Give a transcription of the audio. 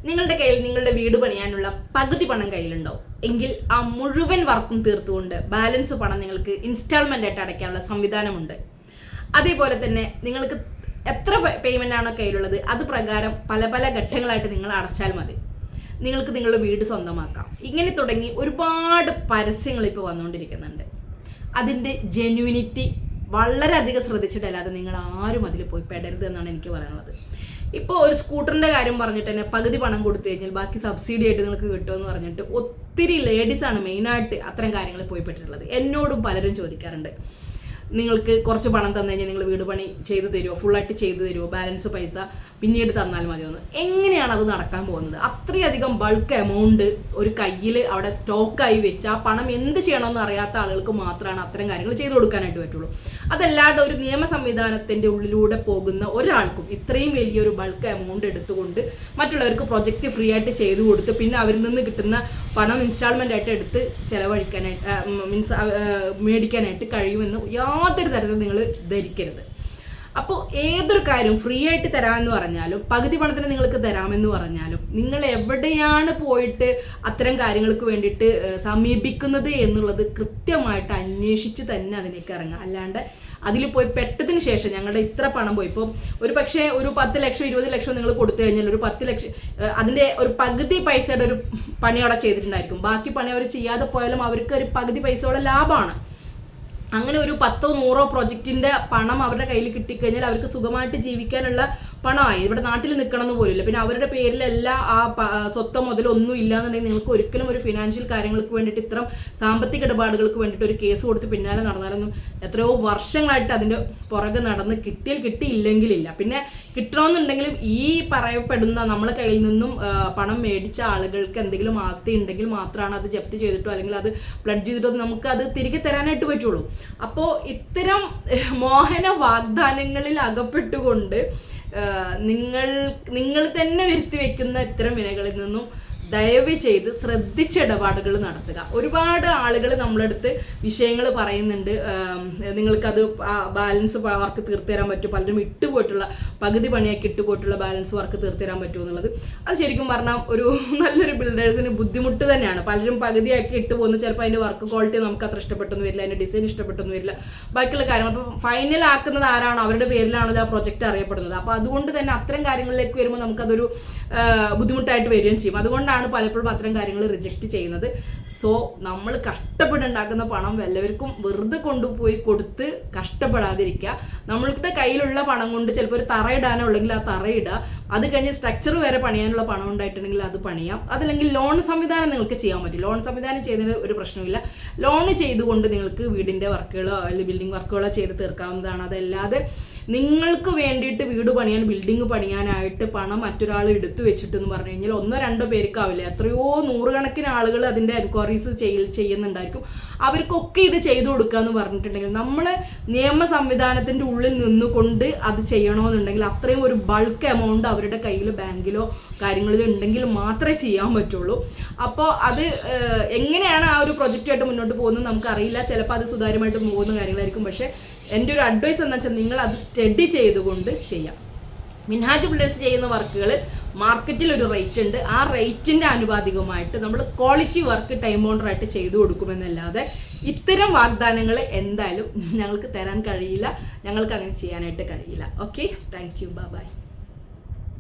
നിങ്ങളുടെ കയ്യിൽ നിങ്ങളുടെ വീട് പണിയാനുള്ള പകുതി പണം കയ്യിലുണ്ടോ എങ്കിൽ ആ മുഴുവൻ വർക്കും തീർത്തുകൊണ്ട് ബാലൻസ് പണം നിങ്ങൾക്ക് ഇൻസ്റ്റാൾമെൻ്റ് ആയിട്ട് അടയ്ക്കാനുള്ള സംവിധാനമുണ്ട്. അതേപോലെ തന്നെ നിങ്ങൾക്ക് എത്ര പേയ്മെൻ്റ് ആണോ കയ്യിലുള്ളത് അത് പ്രകാരം പല പല ഘട്ടങ്ങളായിട്ട് നിങ്ങൾ അടച്ചാൽ മതി. നിങ്ങൾക്ക് നിങ്ങളുടെ വീട് സ്വന്തമാക്കാം. ഇങ്ങനെ തുടങ്ങി ഒരുപാട് പരസ്യങ്ങൾ ഇപ്പോൾ വന്നുകൊണ്ടിരിക്കുന്നുണ്ട്. അതിൻ്റെ ജെന്യൂനിറ്റി വളരെയധികം ശ്രദ്ധിച്ചിട്ടല്ലാതെ നിങ്ങൾ ആരും അതിൽ പോയി പെടരുത് എന്നാണ് എനിക്ക് പറയാനുള്ളത്. ഇപ്പോൾ ഒരു സ്കൂട്ടറിൻ്റെ കാര്യം പറഞ്ഞിട്ട് തന്നെ പകുതി പണം കൊടുത്തു കഴിഞ്ഞാൽ ബാക്കി സബ്സിഡി ആയിട്ട് നിങ്ങൾക്ക് കിട്ടുമെന്ന് പറഞ്ഞിട്ട് ഒത്തിരി ലേഡീസാണ് മെയിനായിട്ട് അത്തരം കാര്യങ്ങൾ പോയി പെട്ടിട്ടുള്ളത്. എന്നോടും പലരും ചോദിക്കാറുണ്ട്, നിങ്ങൾക്ക് കുറച്ച് പണം തന്നു കഴിഞ്ഞാൽ നിങ്ങൾ വീട് പണി ചെയ്തു തരുമോ, ഫുള്ളായിട്ട് ചെയ്തു തരുമോ, ബാലൻസ് പൈസ പിന്നീട് തന്നാൽ മതിയോന്ന്. എങ്ങനെയാണ് അത് നടക്കാൻ പോകുന്നത്? അത്രയധികം ബൾക്ക് എമൗണ്ട് ഒരു കയ്യിൽ അവിടെ സ്റ്റോക്കായി വെച്ച് ആ പണം എന്ത് ചെയ്യണമെന്ന് അറിയാത്ത ആളുകൾക്ക് മാത്രമാണ് അത്തരം കാര്യങ്ങൾ ചെയ്തു കൊടുക്കാനായിട്ട് പറ്റുള്ളൂ. അതല്ലാതെ ഒരു നിയമ സംവിധാനത്തിൻ്റെ ഉള്ളിലൂടെ പോകുന്ന ഒരാൾക്കും ഇത്രയും വലിയൊരു ബൾക്ക് എമൗണ്ട് എടുത്തുകൊണ്ട് മറ്റുള്ളവർക്ക് പ്രൊജക്റ്റ് ഫ്രീ ആയിട്ട് ചെയ്തു കൊടുത്ത് പിന്നെ അവരിൽ നിന്ന് കിട്ടുന്ന പണം ഇൻസ്റ്റാൾമെൻ്റ് ആയിട്ട് എടുത്ത് ചിലവഴിക്കാനായിട്ട് മേടിക്കാനായിട്ട് കഴിയുമെന്ന് യാതൊരു തരത്തിൽ നിങ്ങൾ ധരിക്കരുത്. അപ്പോൾ ഏതൊരു കാര്യം ഫ്രീ ആയിട്ട് തരാമെന്ന് പറഞ്ഞാലും പകുതി പണത്തിന് നിങ്ങൾക്ക് തരാമെന്ന് പറഞ്ഞാലും നിങ്ങൾ എവിടെയാണ് പോയിട്ട് അത്തരം കാര്യങ്ങൾക്ക് വേണ്ടിയിട്ട് സമീപിക്കുന്നത് എന്നുള്ളത് കൃത്യമായിട്ട് അന്വേഷിച്ച് തന്നെ അതിലേക്ക് ഇറങ്ങുക. അല്ലാണ്ട് അതിൽ പോയി പെട്ടതിന് ശേഷം ഞങ്ങളുടെ ഇത്ര പണം പോയി, ഇപ്പോൾ ഒരു പക്ഷേ ഒരു 10 ലക്ഷം 20 ലക്ഷം നിങ്ങൾ കൊടുത്തു കഴിഞ്ഞാൽ ഒരു 10 ലക്ഷം അതിൻ്റെ ഒരു പകുതി പൈസയുടെ ഒരു പണി അവിടെ ചെയ്തിട്ടുണ്ടായിരിക്കും. ബാക്കി പണി അവർ ചെയ്യാതെ പോയാലും അവർക്ക് ഒരു പകുതി പൈസയോടെ ലാഭമാണ്. അങ്ങനെ ഒരു 10 100 പ്രൊജക്റ്റിൻ്റെ പണം അവരുടെ കയ്യിൽ കിട്ടിക്കഴിഞ്ഞാൽ അവർക്ക് സുഖമായിട്ട് ജീവിക്കാനുള്ള പണമായി. ഇവിടെ നാട്ടിൽ നിൽക്കണമെന്ന് പോലില്ല. പിന്നെ അവരുടെ പേരിലെല്ലാം ആ സ്വത്തോ മുതലൊന്നും ഇല്ലാന്നുണ്ടെങ്കിൽ നിങ്ങൾക്ക് ഒരിക്കലും ഒരു ഫിനാൻഷ്യൽ കാര്യങ്ങൾക്ക് വേണ്ടിയിട്ട് ഇത്തരം സാമ്പത്തിക ഇടപാടുകൾക്ക് വേണ്ടിയിട്ട് ഒരു കേസ് കൊടുത്ത് പിന്നാലെ നടന്നാലൊന്നും എത്രയോ വർഷങ്ങളായിട്ട് അതിൻ്റെ പുറകെ നടന്ന് കിട്ടിയില്ലെങ്കിലില്ല. പിന്നെ കിട്ടണമെന്നുണ്ടെങ്കിലും ഈ പറയപ്പെടുന്ന നമ്മളെ കയ്യിൽ നിന്നും പണം മേടിച്ച ആളുകൾക്ക് എന്തെങ്കിലും ആസ്തി ഉണ്ടെങ്കിൽ മാത്രമാണ് അത് ജപ്തി ചെയ്തിട്ടോ അല്ലെങ്കിൽ അത് പ്ലഡ്ജ് ചെയ്തിട്ടോ നമുക്ക് അത് തിരികെ തരാനായിട്ട് പറ്റുള്ളൂ. അപ്പോൾ ഇത്തരം മോഹന വാഗ്ദാനങ്ങളിൽ അകപ്പെട്ടുകൊണ്ട് നിങ്ങൾ തന്നെ വരുത്തി വെക്കുന്ന ഇത്തരം വിനകളിൽ നിന്നും ദയവ് ചെയ്ത് ശ്രദ്ധിച്ച ഇടപാടുകൾ നടത്തുക. ഒരുപാട് ആളുകൾ നമ്മളടുത്ത് വിഷയങ്ങൾ പറയുന്നുണ്ട്, നിങ്ങൾക്കത് ബാലൻസ് വർക്ക് തീർത്തു തരാൻ പറ്റും, പലരും ഇട്ടുപോയിട്ടുള്ള പകുതി പണിയാക്കി ഇട്ടുപോയിട്ടുള്ള ബാലൻസ് വർക്ക് തീർത്തു തരാൻ പറ്റുമോ എന്നുള്ളത്. അത് ശരിക്കും പറഞ്ഞാൽ ഒരു നല്ലൊരു ബിൽഡേഴ്സിന് ബുദ്ധിമുട്ട് തന്നെയാണ്. പലരും പകുതിയാക്കി ഇട്ട് പോകുന്നു. ചിലപ്പോൾ അതിൻ്റെ വർക്ക് ക്വാളിറ്റി നമുക്ക് അത്ര ഇഷ്ടപ്പെട്ടൊന്നും വരില്ല, അതിൻ്റെ ഡിസൈൻ ഇഷ്ടപ്പെട്ടൊന്നും വരില്ല, ബാക്കിയുള്ള കാര്യങ്ങൾ. അപ്പോൾ ഫൈനൽ ആക്കുന്നത് ആരാണോ അവരുടെ പേരിലാണത് ആ പ്രൊജക്റ്റ് അറിയപ്പെടുന്നത്. അപ്പോൾ അതുകൊണ്ട് തന്നെ അത്തരം കാര്യങ്ങളിലേക്ക് വരുമ്പോൾ നമുക്കതൊരു ബുദ്ധിമുട്ടായിട്ട് വരികയും ചെയ്യും. അതുകൊണ്ടാണ് പലപ്പോഴും അത്തരം കാര്യങ്ങൾ റിജക്റ്റ് ചെയ്യുന്നത്. സോ നമ്മൾ കഷ്ടപ്പെട്ടുണ്ടാക്കുന്ന പണം എല്ലാവർക്കും വെറുതെ കൊണ്ടുപോയി കൊടുത്ത് കഷ്ടപ്പെടാതിരിക്കുക. നമ്മളുടെ കയ്യിലുള്ള പണം കൊണ്ട് ചിലപ്പോൾ ഒരു തറ ഇടാനോ ഉള്ളെങ്കിൽ ആ തറ ഇടുക. അത് കഴിഞ്ഞ് സ്ട്രക്ചർ വരെ പണിയാനുള്ള പണം ഉണ്ടായിട്ടുണ്ടെങ്കിൽ അത് പണിയാം. അതല്ലെങ്കിൽ ലോൺ സംവിധാനം നിങ്ങൾക്ക് ചെയ്യാൻ പറ്റും. ലോൺ സംവിധാനം ചെയ്യുന്നതിന് ഒരു പ്രശ്നമില്ല. ലോൺ ചെയ്തുകൊണ്ട് നിങ്ങൾക്ക് വീടിൻ്റെ വർക്കുകളോ അല്ലെങ്കിൽ ബിൽഡിംഗ് വർക്കുകളോ ചെയ്ത് തീർക്കാവുന്നതാണ്. അതല്ലാതെ നിങ്ങൾക്ക് വേണ്ടിയിട്ട് വീട് പണിയാൻ ബിൽഡിംഗ് പണിയാനായിട്ട് പണം മറ്റൊരാൾ എടുത്തു വെച്ചിട്ടെന്ന് പറഞ്ഞു കഴിഞ്ഞാൽ 1 2 പേർക്കാവില്ല, എത്രയോ 100 കണക്കിന് ആളുകൾ അതിൻ്റെ എൻക്വയറീസ് ചെയ്യുന്നുണ്ടായിരിക്കും. അവർക്കൊക്കെ ഇത് ചെയ്തു കൊടുക്കുക എന്ന് പറഞ്ഞിട്ടുണ്ടെങ്കിൽ നമ്മൾ നിയമ സംവിധാനത്തിൻ്റെ ഉള്ളിൽ നിന്നുകൊണ്ട് അത് ചെയ്യണമെന്നുണ്ടെങ്കിൽ അത്രയും ഒരു ബൾക്ക് എമൗണ്ട് അവരുടെ കയ്യിൽ ബാങ്കിലോ കാര്യങ്ങളിലോ ഉണ്ടെങ്കിൽ മാത്രമേ ചെയ്യാൻ പറ്റുള്ളൂ. അപ്പോൾ അത് എങ്ങനെയാണ് ആ ഒരു പ്രൊജക്റ്റായിട്ട് മുന്നോട്ട് പോകുന്നത് നമുക്കറിയില്ല. ചിലപ്പോൾ അത് സുതാര്യമായിട്ട് പോകുന്ന കാര്യങ്ങളായിരിക്കും. പക്ഷേ എൻ്റെ ഒരു അഡ്വൈസ് എന്താ വെച്ചാൽ നിങ്ങൾ അത് സ്റ്റഡി ചെയ്തുകൊണ്ട് ചെയ്യാം. മിൻഹാജ് ബിൽഡേഴ്സ് ചെയ്യുന്ന വർക്കുകൾ മാർക്കറ്റിൽ ഒരു റേറ്റ് ഉണ്ട്. ആ റേറ്റിൻ്റെ ആനുപാതികമായിട്ട് നമ്മൾ ക്വാളിറ്റി വർക്ക് ടൈം ബൗണ്ടറായിട്ട് ചെയ്തു കൊടുക്കുമെന്നല്ലാതെ ഇത്തരം വാഗ്ദാനങ്ങൾ എന്തായാലും ഞങ്ങൾക്ക് തരാൻ കഴിയില്ല. ഞങ്ങൾക്ക് അങ്ങനെ ചെയ്യാനായിട്ട് കഴിയില്ല. Okay, thank you, by.